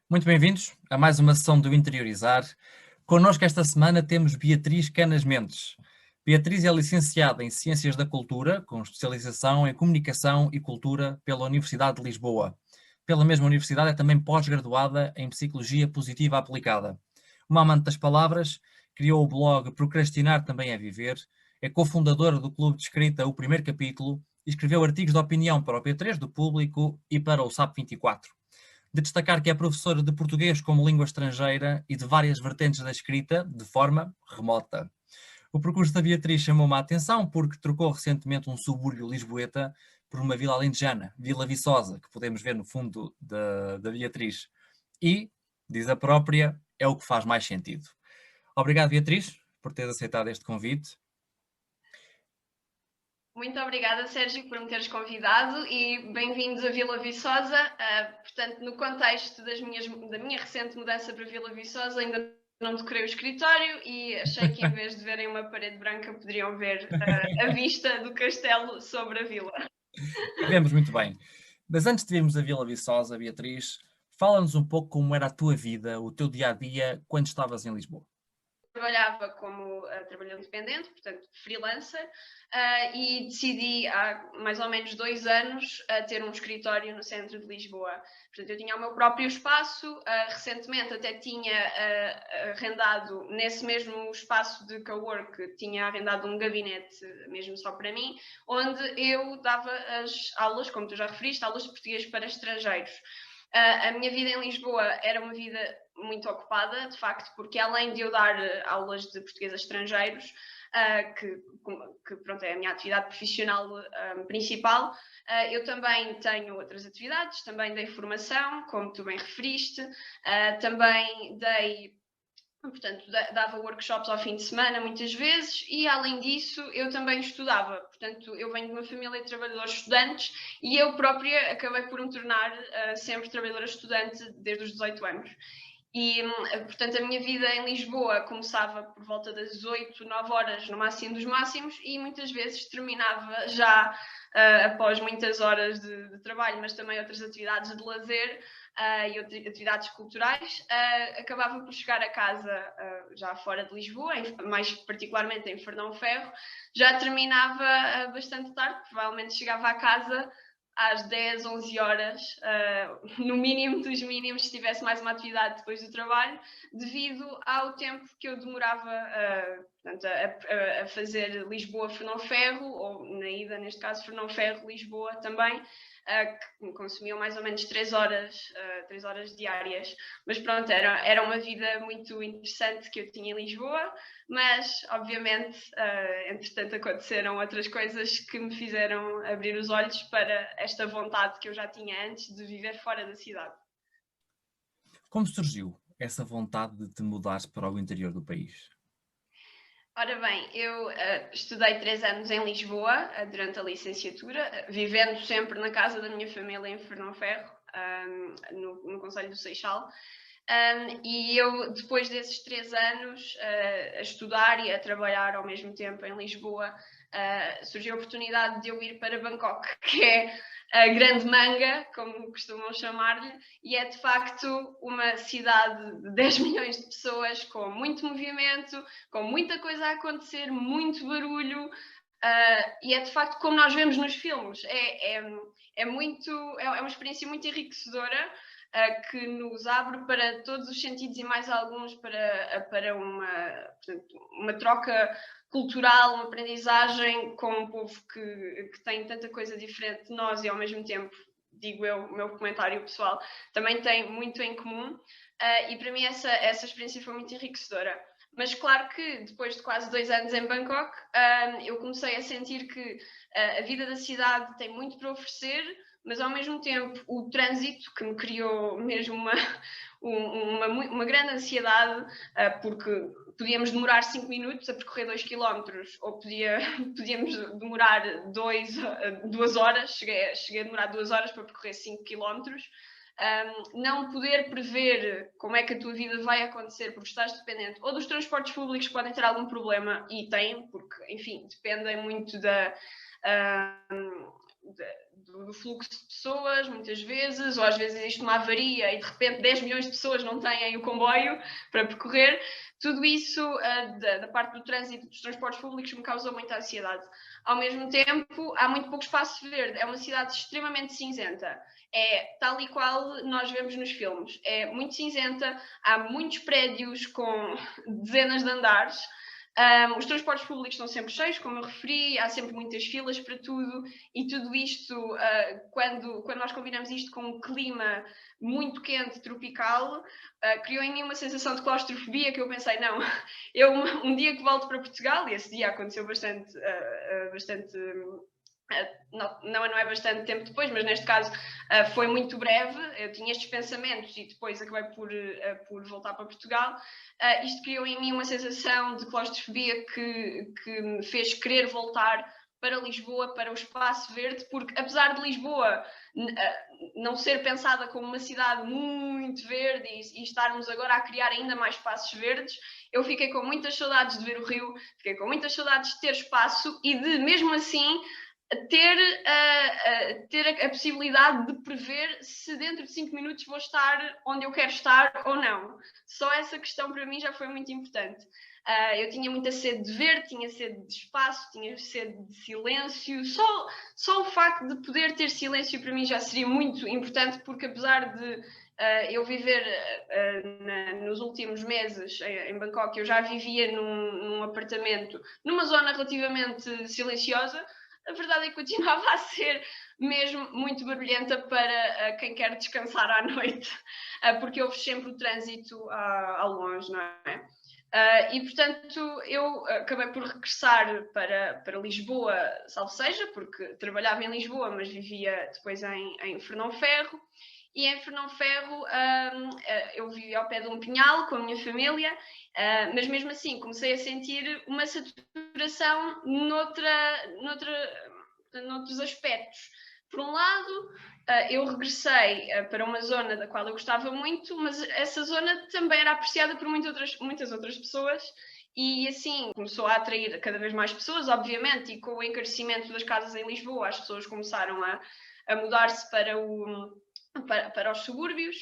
Muito bem-vindos a mais uma sessão do Interiorizar. Connosco esta semana temos Beatriz Canas Mendes. Beatriz é licenciada em Ciências da Cultura, com especialização em Comunicação e Cultura pela Universidade de Lisboa. Pela mesma universidade é também pós-graduada em Psicologia Positiva Aplicada. Uma amante das palavras, criou o blog Procrastinar Também é Viver, é cofundadora do clube de escrita O Primeiro Capítulo e escreveu artigos de opinião para o P3 do Público e para o SAP 24. De destacar que é professora de português como língua estrangeira e de várias vertentes da escrita, de forma remota. O percurso da Beatriz chamou-me a atenção porque trocou recentemente um subúrbio lisboeta por uma vila alentejana, Vila Viçosa, que podemos ver no fundo da Beatriz. E, diz a própria, é o que faz mais sentido. Obrigado, Beatriz, por teres aceitado este convite. Muito obrigada, Sérgio, por me teres convidado e bem-vindos a Vila Viçosa. Portanto, no contexto da minha recente mudança para Vila Viçosa, ainda não decorei o escritório e achei que em vez de verem uma parede branca, poderiam ver a vista do castelo sobre a vila. E vemos muito bem. Mas antes de irmos a Vila Viçosa, Beatriz, fala-nos um pouco como era a tua vida, o teu dia-a-dia, quando estavas em Lisboa. Trabalhava como trabalhador independente, portanto freelancer, e decidi há mais ou menos 2 anos ter um escritório no centro de Lisboa. Portanto, eu tinha o meu próprio espaço, recentemente até tinha arrendado, nesse mesmo espaço de cowork, tinha arrendado um gabinete mesmo só para mim, onde eu dava as aulas, como tu já referiste, aulas de português para estrangeiros. A minha vida em Lisboa era uma vida muito ocupada, de facto, porque além de eu dar aulas de português a estrangeiros, que pronto, é a minha atividade profissional principal, eu também tenho outras atividades, também dei formação, como tu bem referiste, também dei. Portanto, dava workshops ao fim de semana muitas vezes e, além disso, eu também estudava. Portanto, eu venho de uma família de trabalhadores estudantes e eu própria acabei por me tornar sempre trabalhadora estudante desde os 18 anos. E, portanto, a minha vida em Lisboa começava por volta das 8, 9 horas, no máximo dos máximos, e muitas vezes terminava já após muitas horas de trabalho, mas também outras atividades de lazer e atividades culturais. Acabava por chegar a casa já fora de Lisboa, mais particularmente em Fernão Ferro, já terminava bastante tarde, provavelmente chegava a casa às 10, 11 horas, no mínimo dos mínimos, se tivesse mais uma atividade depois do trabalho, devido ao tempo que eu demorava portanto, a fazer Lisboa-Fernão Ferro, ou na ida, neste caso, Fernão Ferro-Lisboa também, que me consumiam mais ou menos 3 horas diárias. Mas pronto, era uma vida muito interessante que eu tinha em Lisboa, mas obviamente, entretanto, aconteceram outras coisas que me fizeram abrir os olhos para esta vontade que eu já tinha antes de viver fora da cidade. Como surgiu essa vontade de te mudares para o interior do país? Ora bem, eu estudei 3 anos em Lisboa durante a licenciatura, vivendo sempre na casa da minha família em Fernão Ferro, no Conselho do Seixal. E eu, depois desses 3 anos a estudar e a trabalhar ao mesmo tempo em Lisboa, surgiu a oportunidade de eu ir para Bangkok, que é a Grande Manga, como costumam chamar-lhe, e é de facto uma cidade de 10 milhões de pessoas, com muito movimento, com muita coisa a acontecer, muito barulho, e é de facto como nós vemos nos filmes. É uma experiência muito enriquecedora, que nos abre para todos os sentidos e mais alguns para uma troca cultural, uma aprendizagem com um povo que tem tanta coisa diferente de nós e ao mesmo tempo, digo eu, o meu comentário pessoal, também tem muito em comum, e para mim essa experiência foi muito enriquecedora. Mas claro que depois de quase 2 anos em Bangkok, eu comecei a sentir que a vida da cidade tem muito para oferecer, mas ao mesmo tempo o trânsito, que me criou mesmo uma grande ansiedade, porque podíamos demorar 5 minutos a percorrer 2 quilómetros, ou podíamos demorar 2 horas, cheguei a demorar 2 horas para percorrer 5 quilómetros. Não poder prever como é que a tua vida vai acontecer porque estás dependente ou dos transportes públicos que podem ter algum problema, e têm, porque, enfim, dependem muito do fluxo de pessoas, muitas vezes, ou às vezes existe uma avaria e de repente 10 milhões de pessoas não têm o comboio para percorrer. Tudo isso, da parte do trânsito dos transportes públicos, me causou muita ansiedade. Ao mesmo tempo, há muito pouco espaço verde, é uma cidade extremamente cinzenta. É tal e qual nós vemos nos filmes. É muito cinzenta, há muitos prédios com dezenas de andares. Os transportes públicos estão sempre cheios, como eu referi, há sempre muitas filas para tudo, e tudo isto, quando nós combinamos isto com um clima muito quente, tropical, criou em mim uma sensação de claustrofobia que eu pensei, não, eu um dia que volto para Portugal, e esse dia aconteceu bastante não é bastante tempo depois, mas neste caso foi muito breve. Eu tinha estes pensamentos e depois acabei por voltar para Portugal. Isto criou em mim uma sensação de claustrofobia que me fez querer voltar para Lisboa, para o espaço verde, porque apesar de Lisboa não ser pensada como uma cidade muito verde e estarmos agora a criar ainda mais espaços verdes, eu fiquei com muitas saudades de ver o Rio, fiquei com muitas saudades de ter espaço e de, mesmo assim, ter a possibilidade de prever se dentro de 5 minutos vou estar onde eu quero estar ou não. Só essa questão para mim já foi muito importante. Eu tinha muita sede de ver, tinha sede de espaço, tinha sede de silêncio. Só o facto de poder ter silêncio para mim já seria muito importante, porque apesar de eu viver nos últimos meses em Bangkok, eu já vivia num apartamento, numa zona relativamente silenciosa. A verdade é que continuava a ser mesmo muito barulhenta para quem quer descansar à noite, porque houve sempre o trânsito ao longe, não é? E, portanto, eu acabei por regressar para Lisboa, salvo seja, porque trabalhava em Lisboa, mas vivia depois em Fernão Ferro. E em Fernão Ferro eu vivia ao pé de um pinhal com a minha família, mas mesmo assim comecei a sentir uma saturação noutros aspectos. Por um lado, eu regressei para uma zona da qual eu gostava muito, mas essa zona também era apreciada por muitas outras pessoas, e assim começou a atrair cada vez mais pessoas, obviamente, e com o encarecimento das casas em Lisboa, as pessoas começaram a mudar-se para os subúrbios,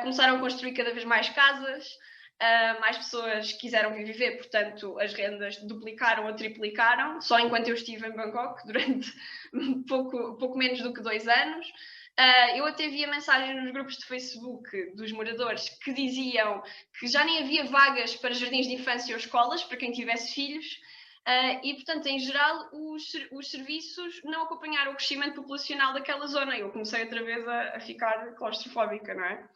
começaram a construir cada vez mais casas, mais pessoas quiseram vir viver, portanto as rendas duplicaram ou triplicaram, só enquanto eu estive em Bangkok, durante pouco menos do que 2 anos. Eu até via mensagens nos grupos de Facebook dos moradores que diziam que já nem havia vagas para jardins de infância ou escolas para quem tivesse filhos. E, portanto, em geral, os serviços não acompanharam o crescimento populacional daquela zona. Eu comecei outra vez a ficar claustrofóbica, não é?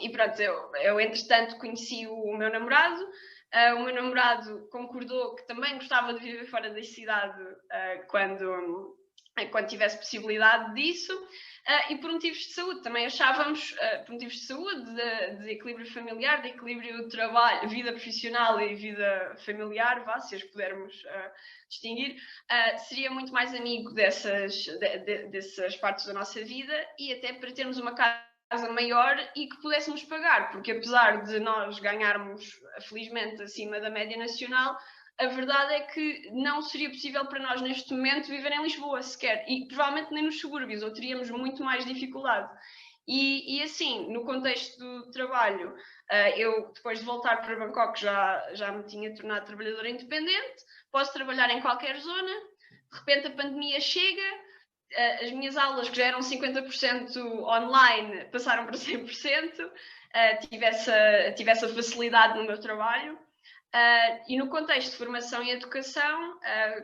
E pronto, eu entretanto conheci o meu namorado. O meu namorado concordou que também gostava de viver fora da cidade quando tivesse possibilidade disso. E por motivos de saúde, também achávamos, por motivos de saúde, de equilíbrio familiar, de equilíbrio de trabalho, vida profissional e vida familiar, se as pudermos distinguir, seria muito mais amigo dessas partes da nossa vida, e até para termos uma casa maior e que pudéssemos pagar, porque apesar de nós ganharmos, felizmente, acima da média nacional, a verdade é que não seria possível para nós neste momento viver em Lisboa sequer, e provavelmente nem nos subúrbios, ou teríamos muito mais dificuldade. E assim, no contexto do trabalho, eu depois de voltar para Bangkok já me tinha tornado trabalhadora independente, posso trabalhar em qualquer zona, de repente a pandemia chega, as minhas aulas, que já eram 50% online, passaram para 100%, tive essa facilidade no meu trabalho. E no contexto de formação e educação,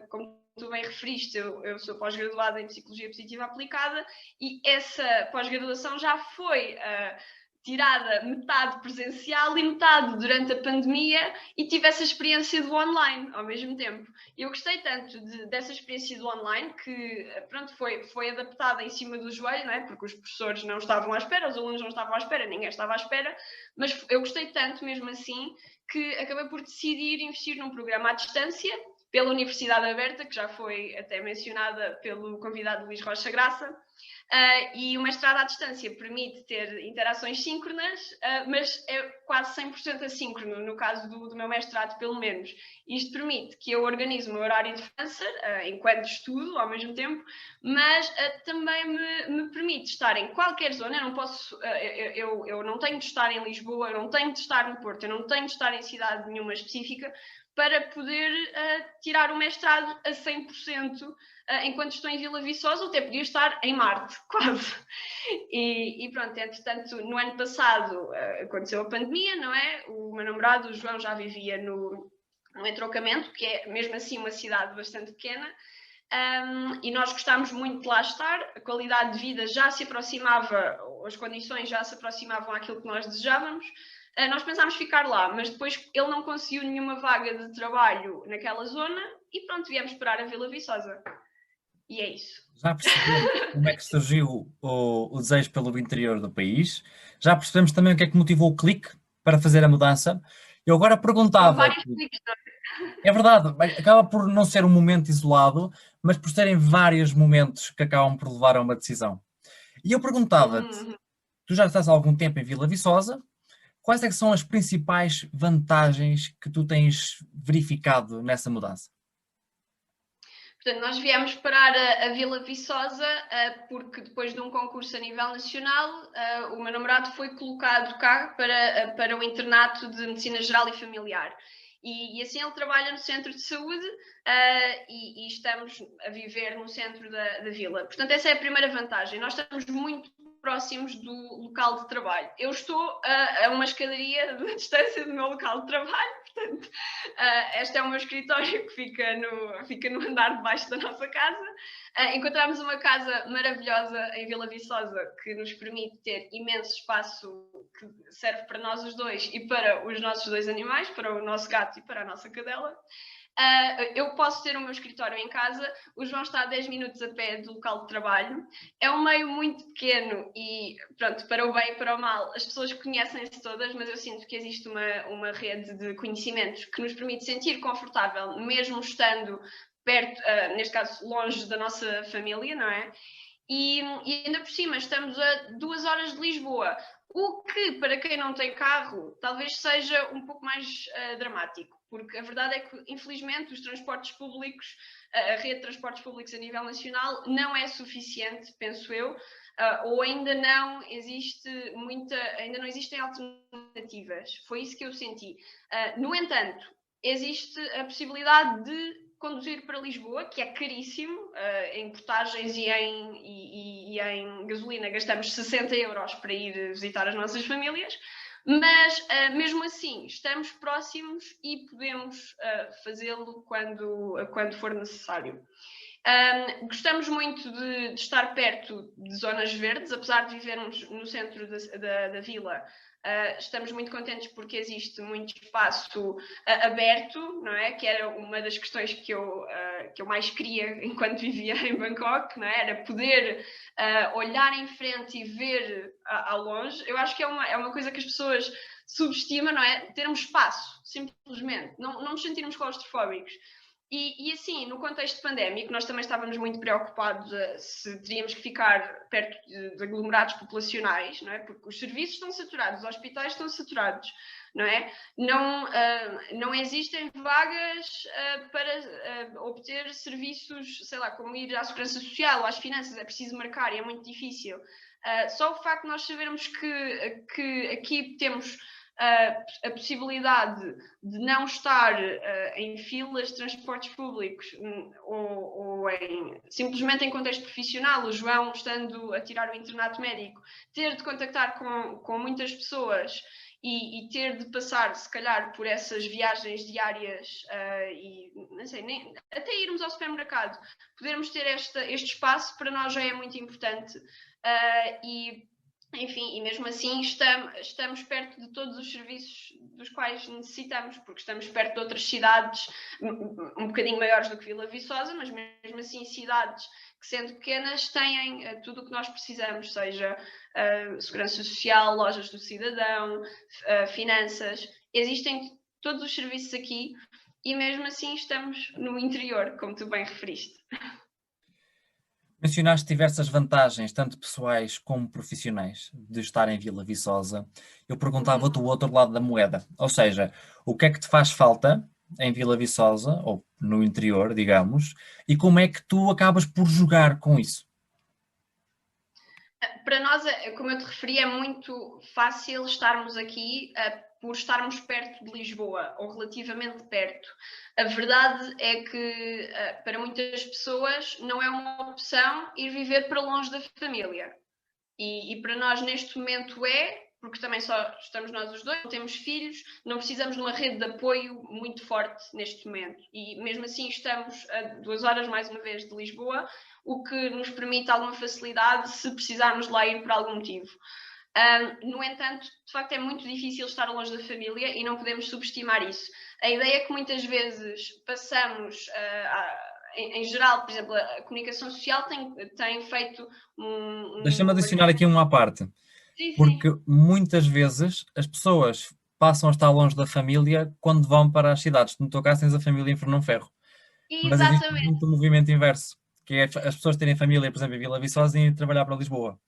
como tu bem referiste, eu sou pós-graduada em Psicologia Positiva Aplicada, e essa pós-graduação já foi tirada metade presencial e metade durante a pandemia, e tive essa experiência do online ao mesmo tempo. Eu gostei tanto dessa experiência do online que, pronto, foi adaptada em cima do joelho, não é? Porque os professores não estavam à espera, os alunos não estavam à espera, ninguém estava à espera, mas eu gostei tanto mesmo assim que acabei por decidir investir num programa à distância pela Universidade Aberta, que já foi até mencionada pelo convidado Luís Rocha Graça. E o mestrado à distância permite ter interações síncronas, mas é quase 100% assíncrono, no caso do meu mestrado, pelo menos. Isto permite que eu organize o meu horário de freelancer, enquanto estudo ao mesmo tempo, mas também me permite estar em qualquer zona. Eu não posso, eu não tenho de estar em Lisboa, eu não tenho de estar no Porto, eu não tenho de estar em cidade nenhuma específica para poder tirar o mestrado a 100%. Enquanto estou em Vila Viçosa, até podia estar em Marte, quase. E pronto, entretanto, no ano passado aconteceu a pandemia, não é? O meu namorado, o João, já vivia no Entroncamento, que é mesmo assim uma cidade bastante pequena, e nós gostámos muito de lá estar, a qualidade de vida já se aproximava, as condições já se aproximavam àquilo que nós desejávamos. Nós pensámos ficar lá, mas depois ele não conseguiu nenhuma vaga de trabalho naquela zona e pronto, viemos parar a Vila Viçosa. E é isso. Já percebemos como é que surgiu o desejo pelo interior do país, já percebemos também o que é que motivou o clique para fazer a mudança. Eu agora Foram perguntava, vários cliques, não é verdade, acaba por não ser um momento isolado, mas por serem vários momentos que acabam por levar a uma decisão. E eu perguntava-te, tu já estás há algum tempo em Vila Viçosa, quais é que são as principais vantagens que tu tens verificado nessa mudança? Portanto, nós viemos parar a Vila Viçosa porque depois de um concurso a nível nacional, o meu namorado foi colocado cá para o internato de Medicina Geral e Familiar. E assim ele trabalha no centro de saúde e estamos a viver no centro da vila. Portanto, essa é a primeira vantagem. Nós estamos muito próximos do local de trabalho. Eu estou a uma escadaria de distância do meu local de trabalho, portanto, este é o meu escritório que fica no andar de baixo da nossa casa. Encontramos uma casa maravilhosa em Vila Viçosa que nos permite ter imenso espaço que serve para nós os dois e para os nossos dois animais, para o nosso gato e para a nossa cadela. Eu posso ter o meu escritório em casa, o João está a 10 minutos a pé do local de trabalho. É um meio muito pequeno e, pronto, para o bem e para o mal, as pessoas conhecem-se todas, mas eu sinto que existe uma rede de conhecimentos que nos permite sentir confortável, mesmo estando perto, neste caso, longe da nossa família, não é? E ainda por cima, estamos a 2 horas de Lisboa, o que, para quem não tem carro, talvez seja um pouco mais dramático, porque a verdade é que, infelizmente, os transportes públicos, a rede de transportes públicos a nível nacional não é suficiente, penso eu, ou ainda não existem alternativas. Foi isso que eu senti. No entanto, existe a possibilidade de conduzir para Lisboa, que é caríssimo, em portagens e em gasolina gastamos 60 euros para ir visitar as nossas famílias, mas mesmo assim estamos próximos e podemos fazê-lo quando for necessário. Gostamos muito de estar perto de zonas verdes, apesar de vivermos no centro da vila. Estamos muito contentes porque existe muito espaço aberto, não é? Que era uma das questões que eu mais queria enquanto vivia em Bangkok, não é? Era poder olhar em frente e ver ao longe. Eu acho que é uma coisa que as pessoas subestimam, não é? Termos espaço, simplesmente, não nos sentirmos claustrofóbicos. E assim, no contexto pandémico, nós também estávamos muito preocupados se teríamos que ficar perto de aglomerados populacionais, não é? Porque os serviços estão saturados, os hospitais estão saturados, não é? Não existem vagas para obter serviços, sei lá, como ir à Segurança Social ou às finanças, é preciso marcar e é muito difícil. Só o facto de nós sabermos que aqui temos a possibilidade de não estar em filas de transportes públicos ou simplesmente em contexto profissional, o João estando a tirar o internato médico, ter de contactar com muitas pessoas e ter de passar, se calhar, por essas viagens diárias e, não sei, até irmos ao supermercado, podermos ter este espaço, para nós já é muito importante. Enfim, e mesmo assim estamos perto de todos os serviços dos quais necessitamos, porque estamos perto de outras cidades um bocadinho maiores do que Vila Viçosa, mas mesmo assim cidades que, sendo pequenas, têm tudo o que nós precisamos, seja segurança social, lojas do cidadão, finanças. Existem todos os serviços aqui e mesmo assim estamos no interior, como tu bem referiste. Mencionaste diversas vantagens, tanto pessoais como profissionais, de estar em Vila Viçosa. Eu perguntava-te o outro lado da moeda, ou seja, o que é que te faz falta em Vila Viçosa, ou no interior, digamos, e como é que tu acabas por jogar com isso? Para nós, como eu te referi, é muito fácil estarmos aqui por estarmos perto de Lisboa, ou relativamente perto. A verdade é que, para muitas pessoas, não é uma opção ir viver para longe da família. E para nós, neste momento, porque também só estamos nós os dois, não temos filhos, não precisamos de uma rede de apoio muito forte neste momento. E mesmo assim, estamos a 2 horas, mais uma vez, de Lisboa, o que nos permite alguma facilidade se precisarmos de lá ir por algum motivo. No entanto, de facto, é muito difícil estar longe da família e não podemos subestimar isso. A ideia é que muitas vezes passamos em geral, por exemplo, a comunicação social tem feito Deixa-me uma adicionar aqui uma à parte, Sim, sim, porque muitas vezes as pessoas passam a estar longe da família quando vão para as cidades. No teu caso, tens a família em Fernão Ferro, mas existe exatamente. muito movimento inverso, que é as pessoas terem família, por exemplo, em Vila Viçosa e ir trabalhar para Lisboa.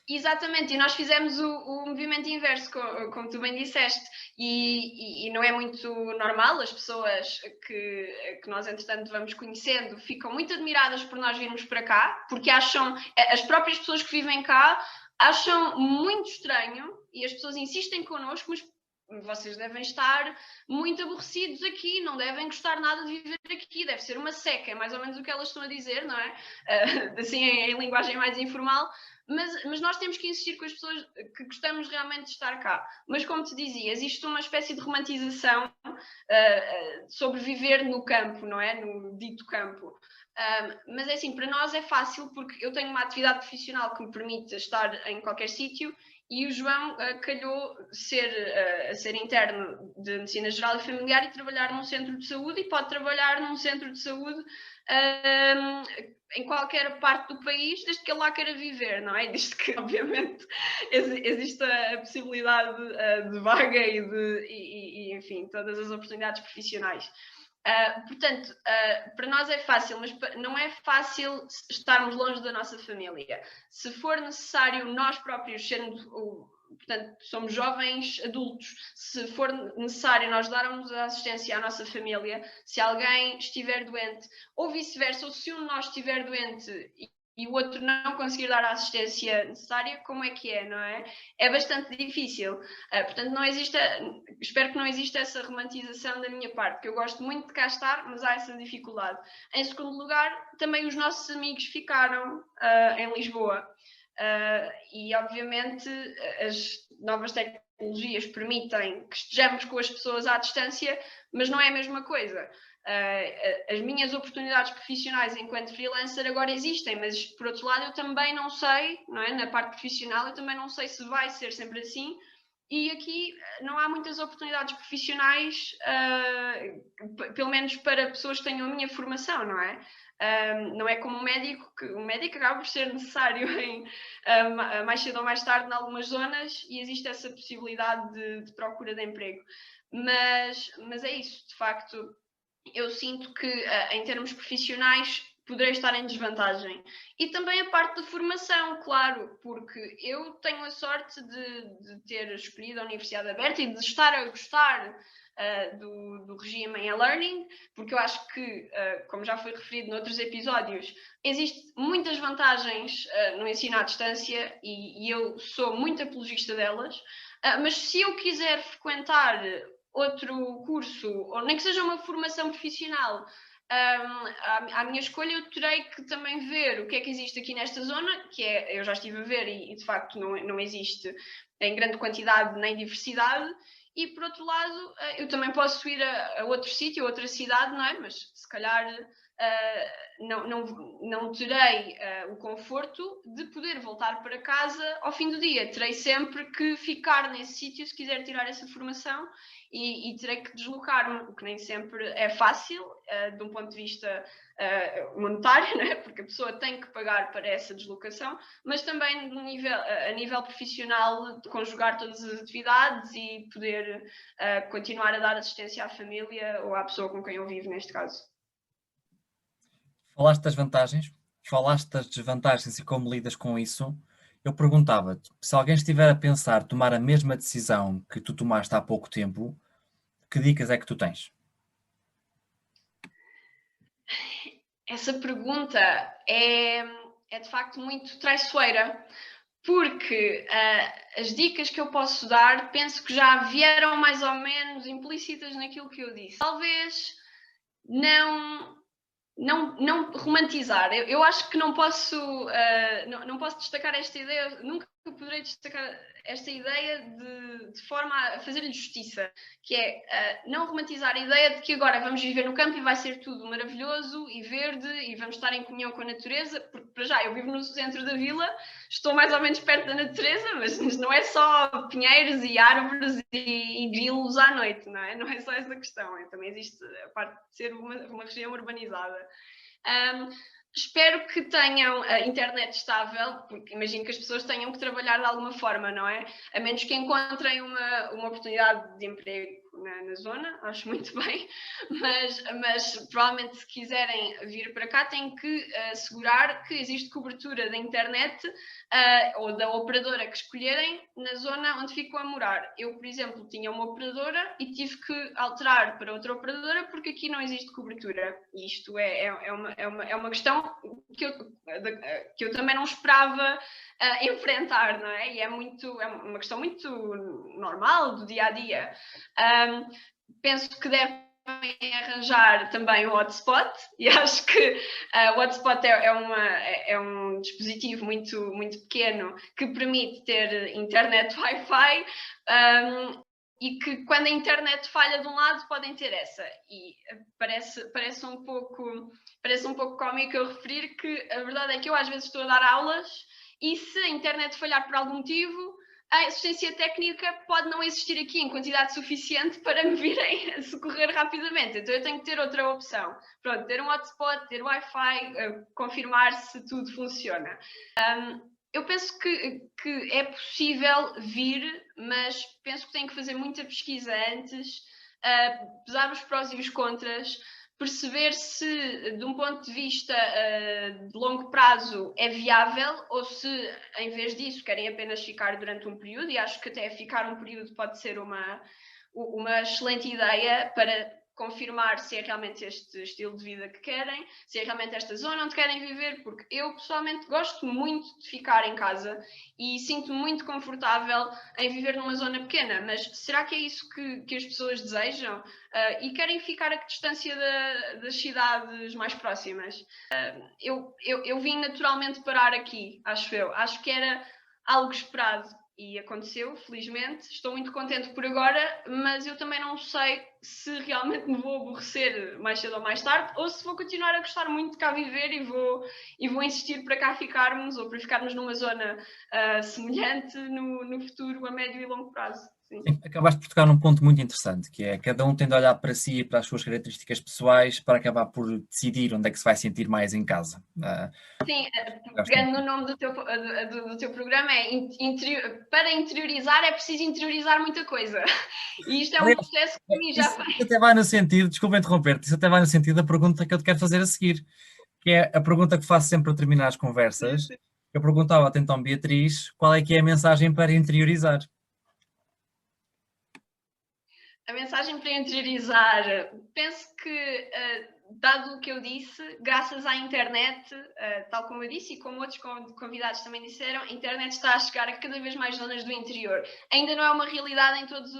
Exatamente, e nós fizemos o movimento inverso, como tu bem disseste, e não é muito normal, as pessoas que nós, entretanto, vamos conhecendo ficam muito admiradas por nós virmos para cá, porque acham, as próprias pessoas que vivem cá acham muito estranho, e as pessoas insistem connosco, mas vocês devem estar muito aborrecidos aqui, não devem gostar nada de viver aqui, deve ser uma seca, é mais ou menos o que elas estão a dizer, não é? Assim, em linguagem mais informal. Mas nós temos que insistir com as pessoas que gostamos realmente de estar cá. Mas, como te dizia, existe uma espécie de romantização sobre viver no campo, não é? No dito campo. Mas é assim, para nós é fácil porque eu tenho uma atividade profissional que me permite estar em qualquer sítio e o João calhou ser interno de Medicina Geral e Familiar e trabalhar num centro de saúde e pode trabalhar num centro de saúde em qualquer parte do país, desde que ele lá queira viver, não é? Desde que, obviamente, existe a possibilidade de vaga e, enfim, todas as oportunidades profissionais. Portanto, para nós é fácil, mas não é fácil estarmos longe da nossa família. Se for necessário nós próprios sermos, portanto, somos jovens adultos, se for necessário nós darmos a assistência à nossa família, se alguém estiver doente, ou vice-versa, ou se um de nós estiver doente e o outro não conseguir dar a assistência necessária, como é que é, não é? É bastante difícil. Portanto, não existe, espero que não exista essa romantização da minha parte, porque eu gosto muito de cá estar, mas há essa dificuldade. Em segundo lugar, também os nossos amigos ficaram em Lisboa. E, obviamente, as novas tecnologias permitem que estejamos com as pessoas à distância, mas não é a mesma coisa. As minhas oportunidades profissionais enquanto freelancer agora existem, mas por outro lado eu também não sei, não é? Na parte profissional eu também não sei se vai ser sempre assim, e aqui não há muitas oportunidades profissionais, pelo menos para pessoas que tenham a minha formação, não é? Não é como um médico, que o médico acaba por ser necessário mais cedo ou mais tarde em algumas zonas e existe essa possibilidade de procura de emprego. Mas é isso, de facto, eu sinto que, em termos profissionais, poderei estar em desvantagem. E também a parte da formação, claro, porque eu tenho a sorte de ter escolhido a Universidade Aberta e de estar a gostar do regime em e-learning, porque eu acho que, como já foi referido noutros episódios, existem muitas vantagens no ensino à distância e eu sou muito apologista delas, mas se eu quiser frequentar outro curso, ou nem que seja uma formação profissional, à minha escolha, eu terei que também ver o que é que existe aqui nesta zona, que eu já estive a ver e de facto não existe em grande quantidade nem diversidade, e por outro lado, eu também posso ir a outro sítio, a outra cidade, não é? Mas se calhar não terei o conforto de poder voltar para casa ao fim do dia. Terei sempre que ficar nesse sítio se quiser tirar essa formação e terei que deslocar-me, o que nem sempre é fácil, de um ponto de vista monetário, não é? Porque a pessoa tem que pagar para essa deslocação, mas também a nível profissional, de conjugar todas as atividades e poder continuar a dar assistência à família ou à pessoa com quem eu vivo, neste caso. Falaste das vantagens, falaste das desvantagens e como lidas com isso. Eu perguntava-te, se alguém estiver a pensar tomar a mesma decisão que tu tomaste há pouco tempo, que dicas é que tu tens? Essa pergunta é de facto muito traiçoeira, porque as dicas que eu posso dar penso que já vieram mais ou menos implícitas naquilo que eu disse. Talvez não romantizar. Eu acho que não posso destacar esta ideia, nunca poderei destacar esta ideia de forma a fazer-lhe justiça, que é não romantizar a ideia de que agora vamos viver no campo e vai ser tudo maravilhoso e verde e vamos estar em comunhão com a natureza, porque para já eu vivo no centro da vila, estou mais ou menos perto da natureza, mas não é só pinheiros e árvores e grilos à noite, não é? Não é só essa questão, também existe a parte de ser uma região urbanizada. Espero que tenham a internet estável, porque imagino que as pessoas tenham que trabalhar de alguma forma, não é? A menos que encontrem uma oportunidade de emprego na zona, acho muito bem, mas provavelmente se quiserem vir para cá têm que assegurar que existe cobertura da internet ou da operadora que escolherem na zona onde ficam a morar. Eu, por exemplo, tinha uma operadora e tive que alterar para outra operadora porque aqui não existe cobertura. E isto é uma questão que eu também não esperava enfrentar, não é? E é uma questão muito normal do dia a dia. Penso que devem arranjar também o hotspot e acho que o hotspot é um dispositivo muito, muito pequeno que permite ter internet Wi-Fi e que quando a internet falha de um lado podem ter essa e parece um pouco cómico eu referir que a verdade é que eu às vezes estou a dar aulas e se a internet falhar por algum motivo a assistência técnica pode não existir aqui em quantidade suficiente para me virem socorrer rapidamente. Então eu tenho que ter outra opção. Pronto, ter um hotspot, ter Wi-Fi, confirmar se tudo funciona. Eu penso que é possível vir, mas penso que tenho que fazer muita pesquisa antes, pesar os prós e os contras, perceber se, de um ponto de vista de longo prazo, é viável ou se, em vez disso, querem apenas ficar durante um período, e acho que até ficar um período pode ser uma excelente ideia para confirmar se é realmente este estilo de vida que querem, se é realmente esta zona onde querem viver, porque eu pessoalmente gosto muito de ficar em casa e sinto-me muito confortável em viver numa zona pequena, mas será que é isso que as pessoas desejam? E querem ficar a que distância das cidades mais próximas? Eu vim naturalmente parar aqui, acho eu. Acho que era algo esperado e aconteceu, felizmente. Estou muito contente por agora, mas eu também não sei se realmente me vou aborrecer mais cedo ou mais tarde, ou se vou continuar a gostar muito de cá viver e vou insistir para cá ficarmos, ou para ficarmos numa zona semelhante no futuro, a médio e longo prazo. Sim. Acabaste por tocar num ponto muito interessante, que é cada um tem de olhar para si e para as suas características pessoais para acabar por decidir onde é que se vai sentir mais em casa. Sim, pegando no nome do teu programa, para interiorizar é preciso interiorizar muita coisa. E isto é um processo que a mim já faz. Isso até vai no sentido, desculpa interromper-te, isso até vai no sentido da pergunta que eu te quero fazer a seguir, que é a pergunta que faço sempre a terminar as conversas. Sim. Eu perguntava-te então, Beatriz, qual é que é a mensagem para interiorizar? A mensagem para interiorizar, penso que, dado o que eu disse, graças à internet, tal como eu disse e como outros convidados também disseram, a internet está a chegar a cada vez mais zonas do interior. Ainda não é uma realidade em todos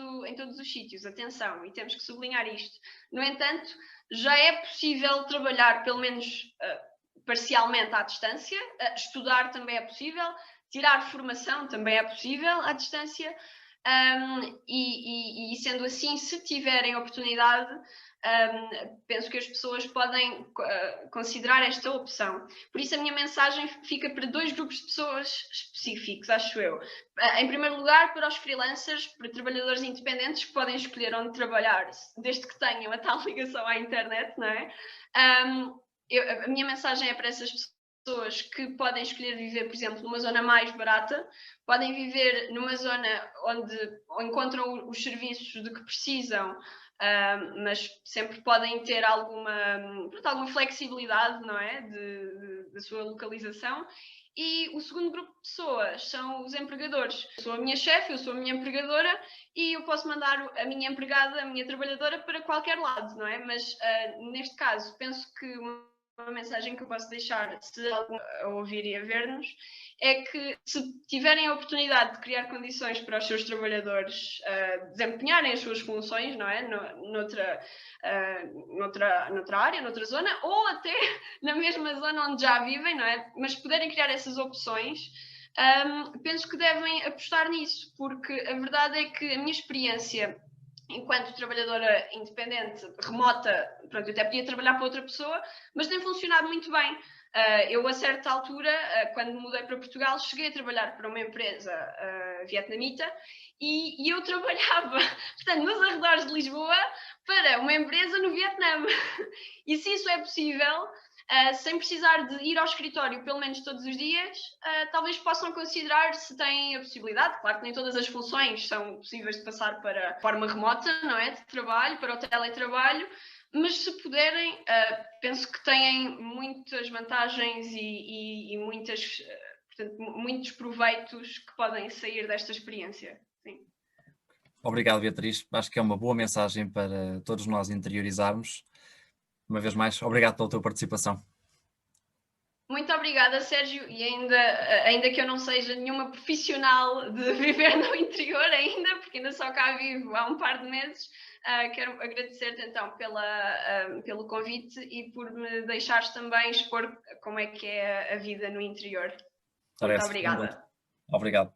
os sítios, atenção, e temos que sublinhar isto. No entanto, já é possível trabalhar, pelo menos parcialmente, à distância, estudar também é possível, tirar formação também é possível à distância. E sendo assim, se tiverem oportunidade, penso que as pessoas podem considerar esta opção. Por isso a minha mensagem fica para 2 grupos de pessoas específicos, acho eu. Em primeiro lugar, para os freelancers, para trabalhadores independentes que podem escolher onde trabalhar, desde que tenham a tal ligação à internet, não é? A minha mensagem é para essas pessoas que podem escolher viver, por exemplo, numa zona mais barata, podem viver numa zona onde encontram os serviços de que precisam, mas sempre podem ter alguma flexibilidade, não é? Da sua localização. E o segundo grupo de pessoas são os empregadores. Eu sou a minha chefe, eu sou a minha empregadora e eu posso mandar a minha empregada, a minha trabalhadora para qualquer lado, não é? Mas neste caso, penso que uma mensagem que eu posso deixar, se alguém a ouvir e a ver-nos, é que se tiverem a oportunidade de criar condições para os seus trabalhadores desempenharem as suas funções, não é? Noutra área, noutra zona, ou até na mesma zona onde já vivem, não é? Mas poderem criar essas opções, penso que devem apostar nisso, porque a verdade é que a minha experiência enquanto trabalhadora independente, remota, pronto, eu até podia trabalhar para outra pessoa, mas tem funcionado muito bem. Eu, a certa altura, quando me mudei para Portugal, cheguei a trabalhar para uma empresa vietnamita e eu trabalhava, portanto, nos arredores de Lisboa para uma empresa no Vietnã. E se isso é possível, sem precisar de ir ao escritório pelo menos todos os dias, talvez possam considerar se têm a possibilidade. Claro que nem todas as funções são possíveis de passar para a forma remota, não é? De trabalho, para o teletrabalho, mas se puderem, penso que têm muitas vantagens e muitos proveitos que podem sair desta experiência. Sim. Obrigado, Beatriz. Acho que é uma boa mensagem para todos nós interiorizarmos. Uma vez mais, obrigado pela tua participação. Muito obrigada, Sérgio, e ainda que eu não seja nenhuma profissional de viver no interior ainda, porque ainda só cá vivo há um par de meses, quero agradecer-te então pelo convite e por me deixares também expor como é que é a vida no interior. Muito obrigada. Obrigado.